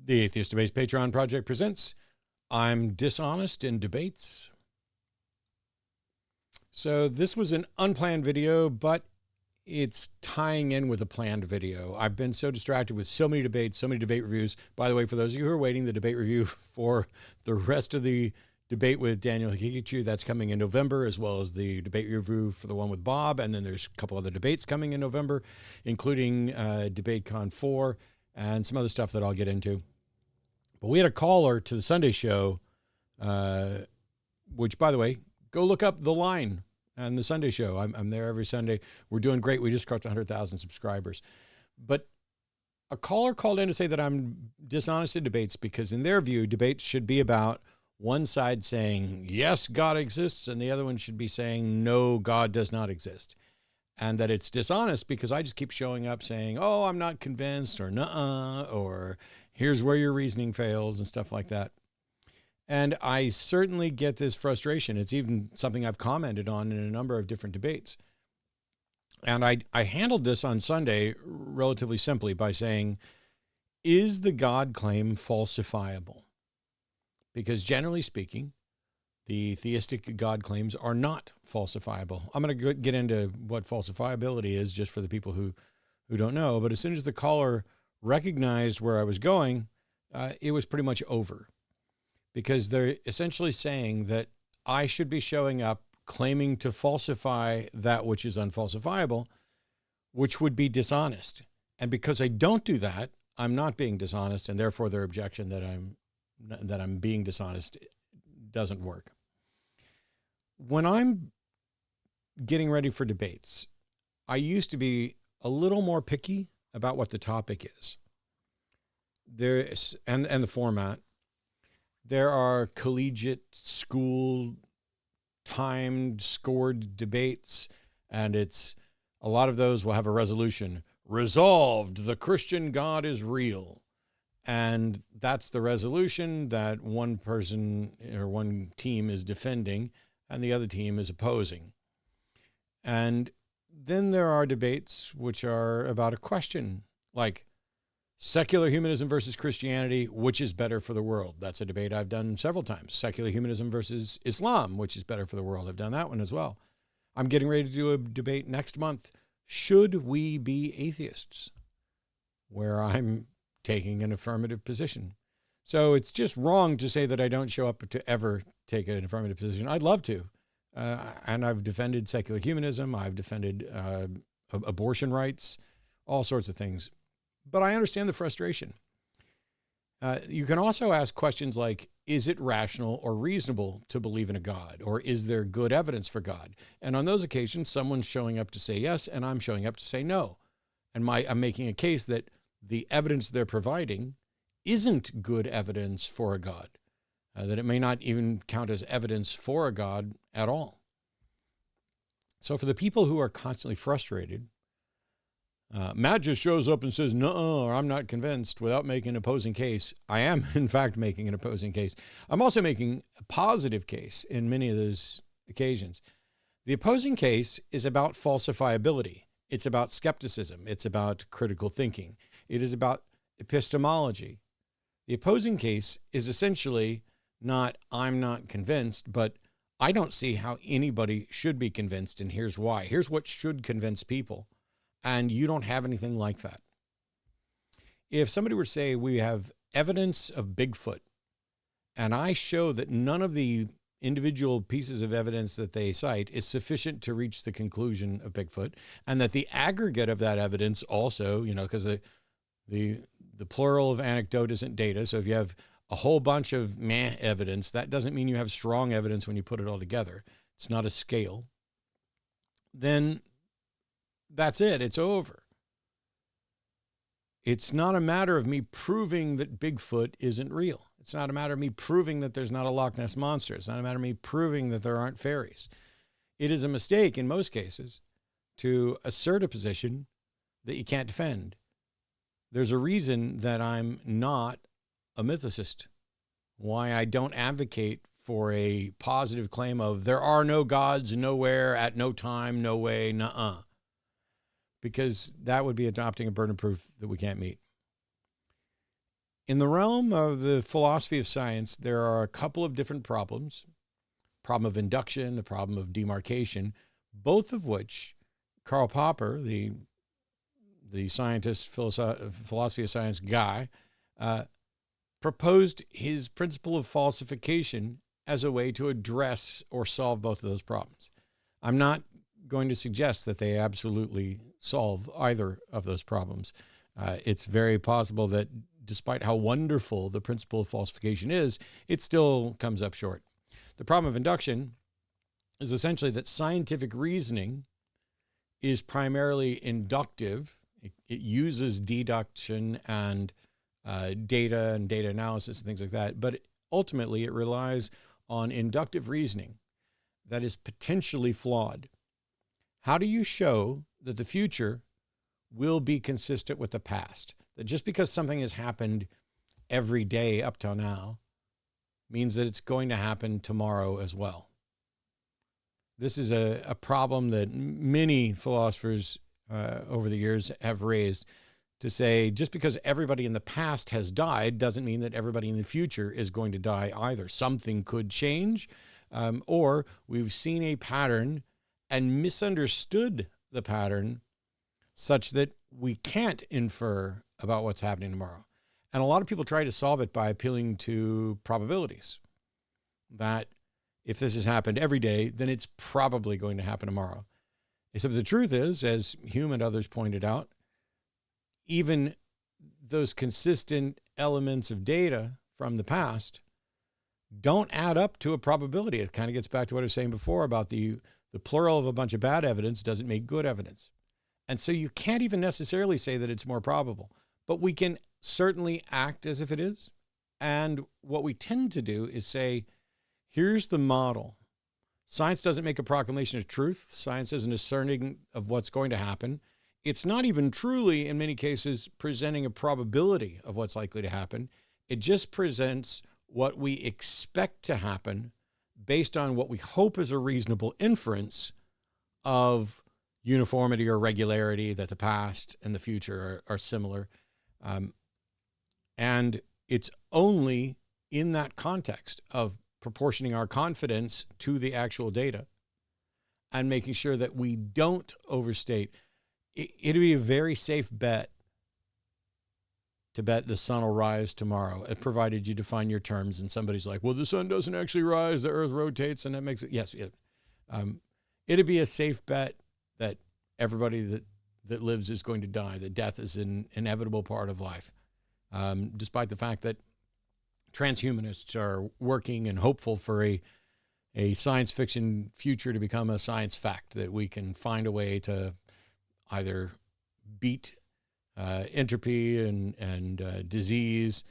The Atheist Debates Patreon Project presents I'm Dishonest in Debates. So this was an unplanned video, but it's tying in with a planned video. I've been so distracted with so many debates, so many debate reviews. By the way, for those of you who are waiting, the debate review for the rest of the debate with Daniel Hikichu, that's coming in November, as well as the debate review for the one with Bob. And then there's a couple other debates coming in November, including DebateCon 4 and some other stuff that I'll get into. But we had a caller to the Sunday show, which, by the way, go look up The Line and the Sunday show. I'm there every Sunday. We're doing great. We just crossed 100,000 subscribers. But a caller called in to say that I'm dishonest in debates because in their view, debates should be about one side saying, yes, God exists, and the other one should be saying, no, God does not exist. And that it's dishonest because I just keep showing up saying, oh, I'm not convinced, or nuh-uh, or here's where your reasoning fails and stuff like that. And I certainly get this frustration. It's even something I've commented on in a number of different debates. And I handled this on Sunday relatively simply by saying, is the God claim falsifiable? Because generally speaking, the theistic God claims are not falsifiable. I'm going to get into what falsifiability is just for the people who don't know. But as soon as the caller recognized where I was going, it was pretty much over. Because they're essentially saying that I should be showing up claiming to falsify that which is unfalsifiable, which would be dishonest. And because I don't do that, I'm not being dishonest, and therefore their objection that I'm being dishonest doesn't work. When I'm getting ready for debates, I used to be a little more picky about what the topic is. And the format. There are collegiate school timed scored debates, and a lot of those will have a resolution. Resolved, the Christian God is real. And that's the resolution that one person or one team is defending and the other team is opposing. And then there are debates which are about a question like secular humanism versus Christianity, which is better for the world? That's a debate I've done several times. Secular humanism versus Islam, which is better for the world? I've done that one as well. I'm getting ready to do a debate next month. Should we be atheists? Where I'm taking an affirmative position. So it's just wrong to say that I don't show up to ever take an affirmative position. I'd love to. And I've defended secular humanism. I've defended abortion rights, all sorts of things. But I understand the frustration. You can also ask questions like, is it rational or reasonable to believe in a God? Or is there good evidence for God? And on those occasions, someone's showing up to say yes, and I'm showing up to say no. And I'm making a case that the evidence they're providing isn't good evidence for a God, that it may not even count as evidence for a God at all. So for the people who are constantly frustrated, Matt just shows up and says, no, or I'm not convinced without making an opposing case. I am, in fact, making an opposing case. I'm also making a positive case in many of those occasions. The opposing case is about falsifiability. It's about skepticism. It's about critical thinking. It is about epistemology. The opposing case is essentially not, I'm not convinced, but I don't see how anybody should be convinced, and here's why. Here's what should convince people. And you don't have anything like that. If somebody were to say we have evidence of Bigfoot, and I show that none of the individual pieces of evidence that they cite is sufficient to reach the conclusion of Bigfoot, and that the aggregate of that evidence also, because the plural of anecdote isn't data, so if you have a whole bunch of meh evidence, that doesn't mean you have strong evidence when you put it all together. It's not a scale. Then that's it. It's over. It's not a matter of me proving that Bigfoot isn't real. It's not a matter of me proving that there's not a Loch Ness Monster. It's not a matter of me proving that there aren't fairies. It is a mistake in most cases to assert a position that you can't defend. There's a reason that I'm not a mythicist, why I don't advocate for a positive claim of there are no gods nowhere, at no time, no way, nuh-uh. Because that would be adopting a burden of proof that we can't meet. In the realm of the philosophy of science, there are a couple of different problems. Problem of induction, the problem of demarcation, both of which Karl Popper, the scientist, philosophy of science guy, proposed his principle of falsification as a way to address or solve both of those problems. I'm not going to suggest that they absolutely solve either of those problems. It's very possible that despite how wonderful the principle of falsification is, it still comes up short. The problem of induction is essentially that scientific reasoning is primarily inductive. It uses deduction and data and data analysis and things like that, but ultimately it relies on inductive reasoning that is potentially flawed. How do you show that the future will be consistent with the past? That just because something has happened every day up till now means that it's going to happen tomorrow as well. This is a problem that many philosophers over the years have raised, to say just because everybody in the past has died doesn't mean that everybody in the future is going to die either. Something could change, or we've seen a pattern and misunderstood the pattern such that we can't infer about what's happening tomorrow. And a lot of people try to solve it by appealing to probabilities, that if this has happened every day, then it's probably going to happen tomorrow. Except the truth is, as Hume and others pointed out, even those consistent elements of data from the past don't add up to a probability. It kind of gets back to what I was saying before about the plural of a bunch of bad evidence doesn't make good evidence. And so you can't even necessarily say that it's more probable, but we can certainly act as if it is. And what we tend to do is say, here's the model. Science doesn't make a proclamation of truth. Science isn't asserting of what's going to happen. It's not even truly, in many cases, presenting a probability of what's likely to happen. It just presents what we expect to happen based on what we hope is a reasonable inference of uniformity or regularity, that the past and the future are similar. And it's only in that context of proportioning our confidence to the actual data and making sure that we don't overstate. It'd be a very safe bet to bet the sun will rise tomorrow, provided you define your terms and somebody's like, well, the sun doesn't actually rise, the earth rotates, and that makes it, yes. It'd be a safe bet that everybody that lives is going to die, that death is an inevitable part of life, despite the fact that transhumanists are working and hopeful for a science fiction future to become a science fact, that we can find a way to either beat entropy and disease,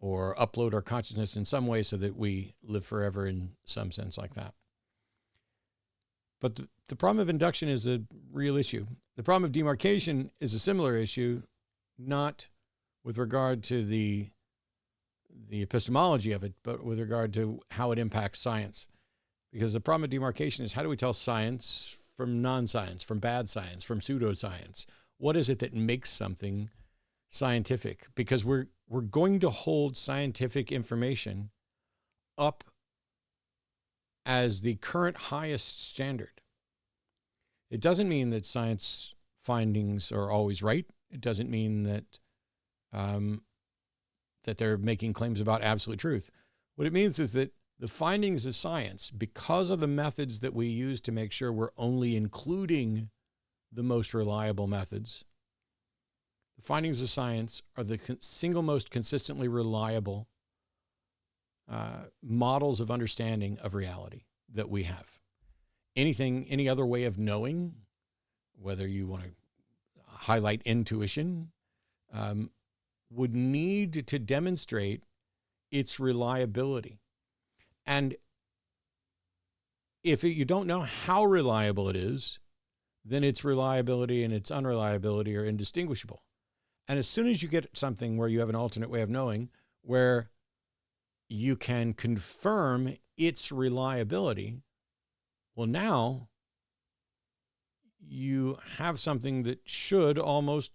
or upload our consciousness in some way so that we live forever in some sense like that. But the problem of induction is a real issue. The problem of demarcation is a similar issue, not with regard to the epistemology of it, but with regard to how it impacts science. Because the problem of demarcation is, how do we tell science from non-science, from bad science, from pseudoscience? What is it that makes something scientific? Because we're going to hold scientific information up as the current highest standard. It doesn't mean that science findings are always right. It doesn't mean that that they're making claims about absolute truth. What it means is that the findings of science, because of the methods that we use to make sure we're only including the most reliable methods, the findings of science are the single most consistently reliable models of understanding of reality that we have. Any other way of knowing, whether you want to highlight intuition, would need to demonstrate its reliability. And if you don't know how reliable it is, then its reliability and its unreliability are indistinguishable. And as soon as you get something where you have an alternate way of knowing, where you can confirm its reliability, well, now you have something that should almost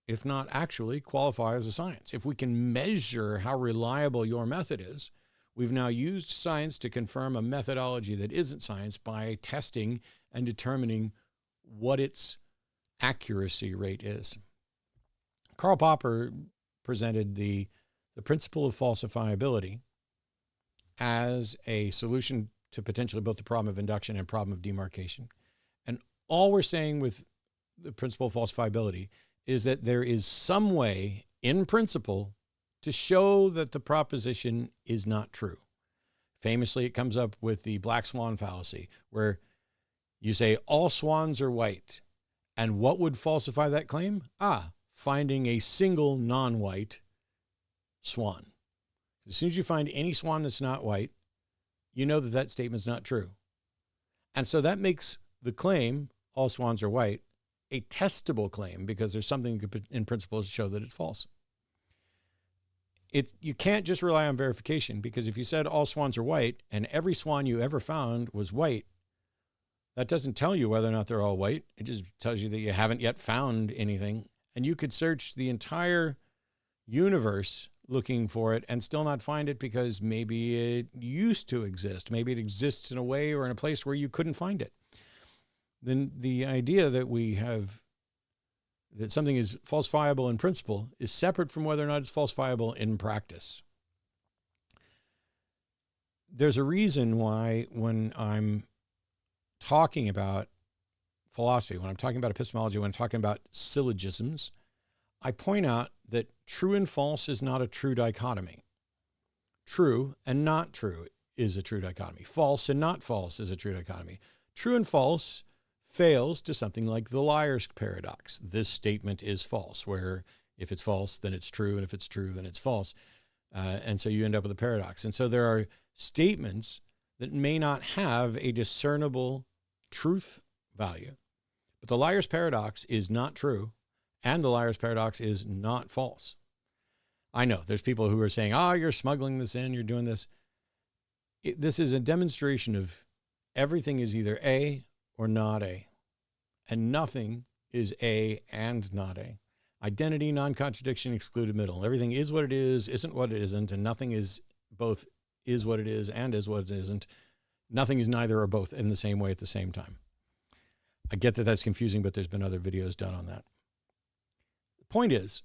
if not actually, qualify as a science. If we can measure how reliable your method is, we've now used science to confirm a methodology that isn't science by testing and determining what its accuracy rate is. Karl Popper presented the principle of falsifiability as a solution to potentially both the problem of induction and problem of demarcation. And all we're saying with the principle of falsifiability is that there is some way in principle to show that the proposition is not true. Famously, it comes up with the black swan fallacy, where you say all swans are white. And what would falsify that claim? Finding a single non-white swan. As soon as you find any swan that's not white, you know that that statement's not true. And so that makes the claim, all swans are white, a testable claim because there's something in principle to show that it's false. You can't just rely on verification, because if you said all swans are white and every swan you ever found was white, that doesn't tell you whether or not they're all white. It just tells you that you haven't yet found anything. And you could search the entire universe looking for it and still not find it, because maybe it used to exist. Maybe it exists in a way or in a place where you couldn't find it. Then the idea that that something is falsifiable in principle is separate from whether or not it's falsifiable in practice. There's a reason why when I'm talking about philosophy, when I'm talking about epistemology, when I'm talking about syllogisms, I point out that true and false is not a true dichotomy. True and not true is a true dichotomy. False and not false is a true dichotomy. True and false fails to something like the liar's paradox. This statement is false, where if it's false, then it's true, and if it's true, then it's false. And so you end up with a paradox. And so there are statements that may not have a discernible truth value. But the liar's paradox is not true, and the liar's paradox is not false. I know there's people who are saying, you're smuggling this in, you're doing this. This is a demonstration of everything is either A or not A, and nothing is A and not A. Identity, non-contradiction, excluded middle. Everything is what it is, isn't what it isn't, and nothing is both is what it is and is what it isn't. Nothing is neither or both in the same way at the same time. I get that that's confusing, but there's been other videos done on that. The point is,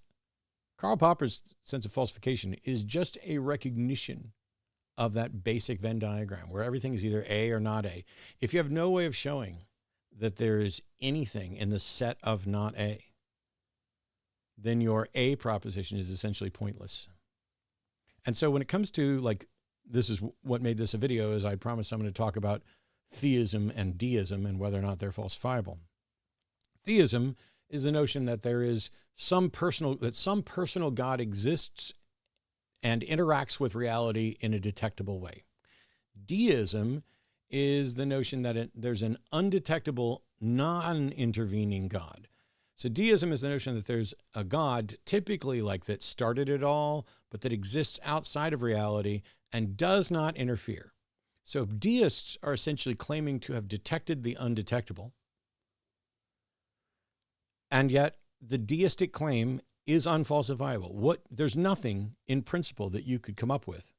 Karl Popper's sense of falsification is just a recognition of that basic Venn diagram where everything is either A or not A. If you have no way of showing that there is anything in the set of not A, then your A proposition is essentially pointless. And so when it comes to, like, this is what made this a video, is I promised I'm going to talk about theism and deism and whether or not they're falsifiable. Theism is the notion that there is some personal God exists and interacts with reality in a detectable way. Deism is the notion that there's an undetectable, non-intervening God. So deism is the notion that there's a God, typically like that started it all, but that exists outside of reality and does not interfere. So deists are essentially claiming to have detected the undetectable, and yet the deistic claim is unfalsifiable. There's nothing in principle that you could come up with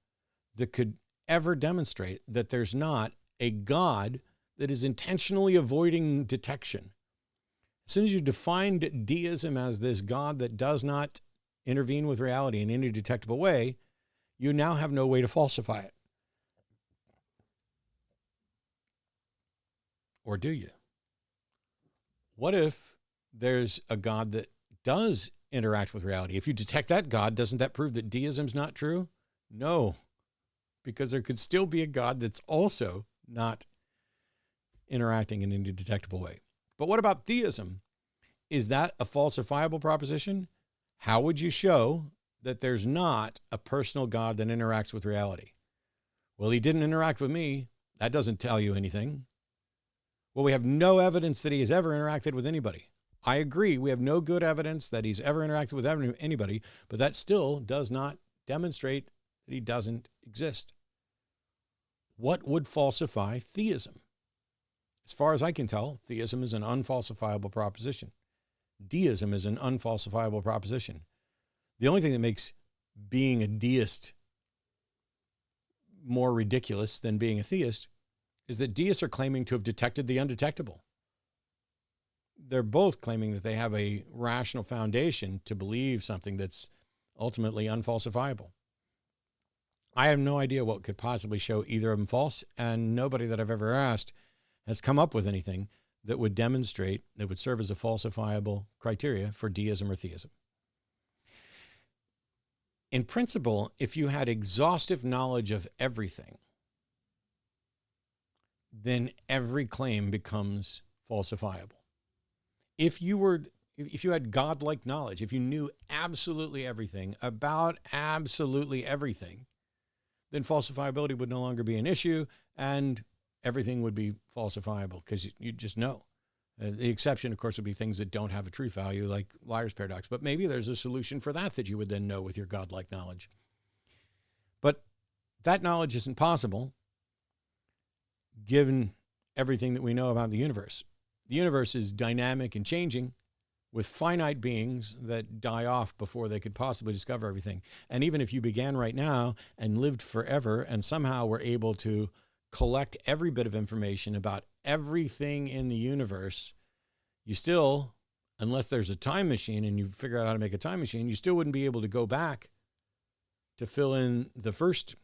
that could ever demonstrate that there's not a God that is intentionally avoiding detection. As soon as you defined deism as this God that does not intervene with reality in any detectable way, you now have no way to falsify it. Or do you? What if there's a God that does interact with reality? If you detect that God, doesn't that prove that deism's not true? No, because there could still be a God that's also not interacting in any detectable way. But what about theism? Is that a falsifiable proposition? How would you show that there's not a personal God that interacts with reality? Well, he didn't interact with me. That doesn't tell you anything. Well, we have no evidence that he has ever interacted with anybody. I agree. We have no good evidence that he's ever interacted with anybody, but that still does not demonstrate that he doesn't exist. What would falsify theism? As far as I can tell, theism is an unfalsifiable proposition. Deism is an unfalsifiable proposition. The only thing that makes being a deist more ridiculous than being a theist is that deists are claiming to have detected the undetectable. They're both claiming that they have a rational foundation to believe something that's ultimately unfalsifiable. I have no idea what could possibly show either of them false, and nobody that I've ever asked has come up with anything that would demonstrate, that would serve as a falsifiable criteria for deism or theism. In principle, if you had exhaustive knowledge of everything, then every claim becomes falsifiable. If you had godlike knowledge, if you knew absolutely everything about absolutely everything, then falsifiability would no longer be an issue and everything would be falsifiable because you just know. The exception, of course, would be things that don't have a truth value, like liar's paradox. But maybe there's a solution for that you would then know with your godlike knowledge. But that knowledge isn't possible given everything that we know about the universe. The universe is dynamic and changing with finite beings that die off before they could possibly discover everything. And even if you began right now and lived forever and somehow were able to collect every bit of information about everything in the universe, you still, unless there's a time machine and you figure out how to make a time machine, you still wouldn't be able to go back to fill in the first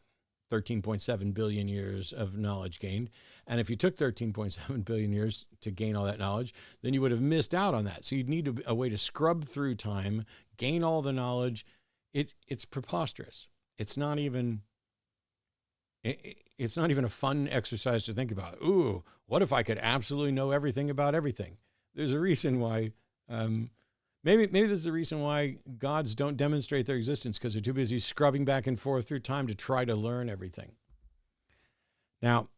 13.7 billion years of knowledge gained. And if you took 13.7 billion years to gain all that knowledge, then you would have missed out on that. So you'd need a way to scrub through time, gain all the knowledge. It's preposterous. It's not even a fun exercise to think about. Ooh, what if I could absolutely know everything about everything? There's a reason why, maybe this is the reason why gods don't demonstrate their existence, because they're too busy scrubbing back and forth through time to try to learn everything. Now,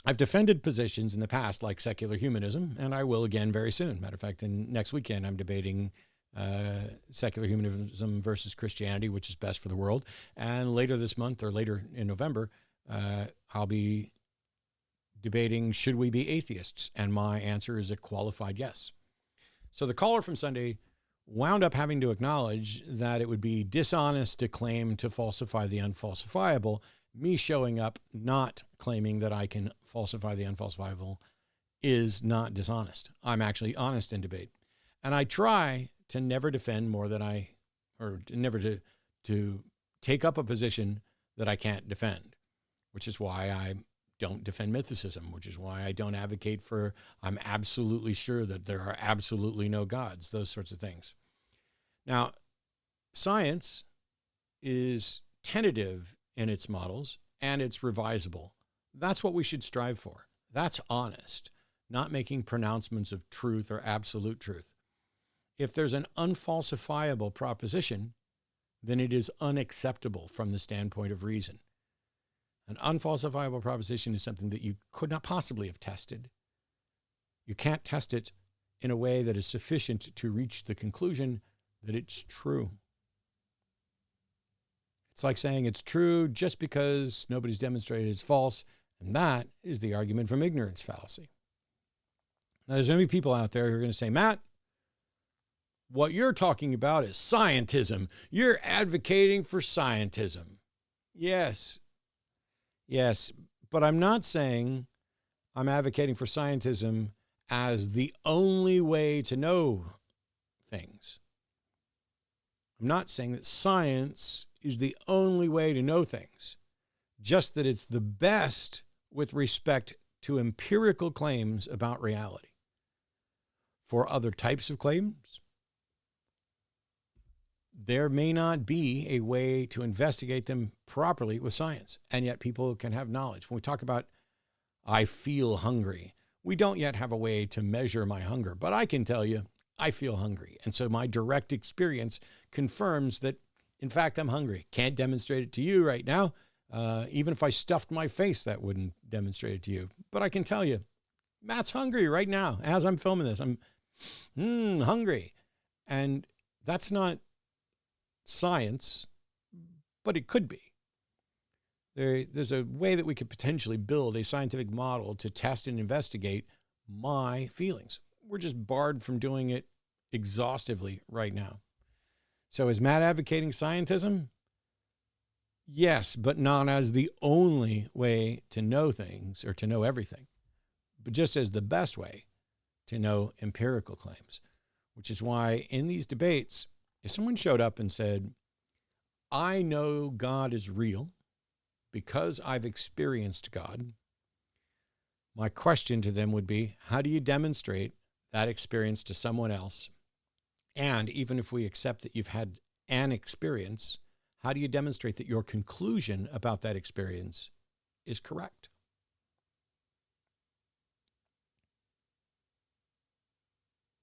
I've defended positions in the past like secular humanism, and I will again very soon. Matter of fact, next weekend, I'm debating secular humanism versus Christianity, which is best for the world. And later this month, or later in November, I'll be debating, should we be atheists? And my answer is a qualified yes. So the caller from Sunday wound up having to acknowledge that it would be dishonest to claim to falsify the unfalsifiable. Me showing up not claiming that I can falsify the unfalsifiable is not dishonest. I'm actually honest in debate. And I try to never defend more than never to take up a position that I can't defend, which is why I don't defend mythicism, which is why I don't advocate for, I'm absolutely sure that there are absolutely no gods, those sorts of things. Now, science is tentative in its models and it's revisable. That's what we should strive for. That's honest, not making pronouncements of truth or absolute truth. If there's an unfalsifiable proposition, then it is unacceptable from the standpoint of reason. An unfalsifiable proposition is something that you could not possibly have tested. You can't test it in a way that is sufficient to reach the conclusion that it's true. It's like saying it's true just because nobody's demonstrated it's false, and that is the argument from ignorance fallacy. Now, there's going to be people out there who are going to say, Matt, what you're talking about is scientism. You're advocating for scientism. Yes, but I'm not saying I'm advocating for scientism as the only way to know things. I'm not saying that science is the only way to know things, just that it's the best with respect to empirical claims about reality. For other types of claims, there may not be a way to investigate them properly with science, and yet people can have knowledge. When we talk about, I feel hungry, we don't yet have a way to measure my hunger, but I can tell you, I feel hungry. And so my direct experience confirms that, in fact, I'm hungry. Can't demonstrate it to you right now. Even if I stuffed my face, that wouldn't demonstrate it to you. But I can tell you, Matt's hungry right now. As I'm filming this, I'm hungry. And that's not science, but it could be. There's a way that we could potentially build a scientific model to test and investigate my feelings. We're just barred from doing it exhaustively right now. So is Matt advocating scientism? Yes, but not as the only way to know things or to know everything, but just as the best way to know empirical claims, which is why in these debates, if someone showed up and said, I know God is real because I've experienced God, my question to them would be, how do you demonstrate that experience to someone else? And even if we accept that you've had an experience, how do you demonstrate that your conclusion about that experience is correct?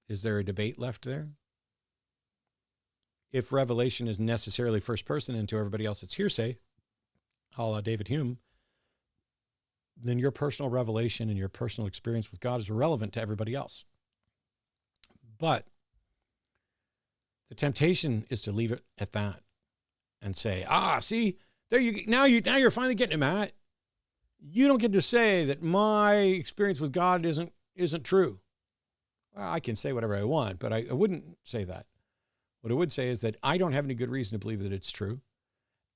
Is there a debate left there? If revelation is necessarily first person and to everybody else it's hearsay, a la David Hume, then your personal revelation and your personal experience with God is irrelevant to everybody else. But the temptation is to leave it at that and say, see, there now you're finally getting it, Matt. You don't get to say that my experience with God isn't true. Well, I can say whatever I want, but I wouldn't say that. What I would say is that I don't have any good reason to believe that it's true,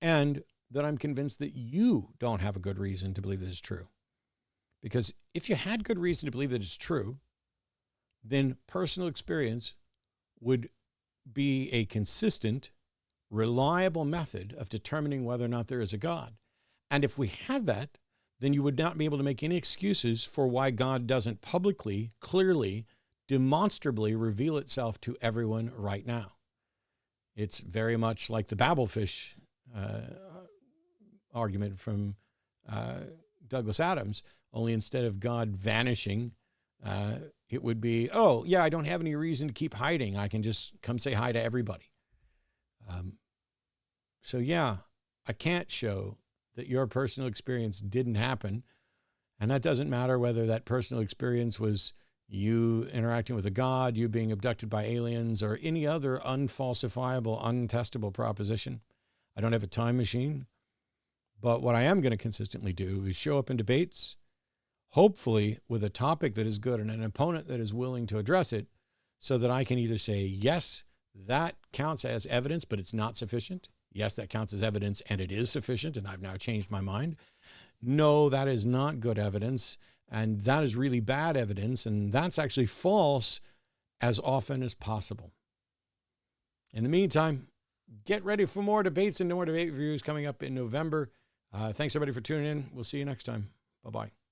and that I'm convinced that you don't have a good reason to believe that it's true. Because if you had good reason to believe that it's true, then personal experience would be a consistent, reliable method of determining whether or not there is a God. And if we had that, then you would not be able to make any excuses for why God doesn't publicly, clearly, demonstrably reveal itself to everyone right now. It's very much like the Babelfish argument from Douglas Adams, only instead of God vanishing, it would be, I don't have any reason to keep hiding. I can just come say hi to everybody. I can't show that your personal experience didn't happen. And that doesn't matter whether that personal experience was you interacting with a God, you being abducted by aliens, or any other unfalsifiable, untestable proposition. I don't have a time machine. But what I am going to consistently do is show up in debates, hopefully with a topic that is good and an opponent that is willing to address it, so that I can either say, yes, that counts as evidence, but it's not sufficient. Yes, that counts as evidence and it is sufficient, and I've now changed my mind. No, that is not good evidence, and that is really bad evidence, and that's actually false as often as possible. In the meantime, get ready for more debates and more debate reviews coming up in November. Thanks, everybody, for tuning in. We'll see you next time. Bye-bye.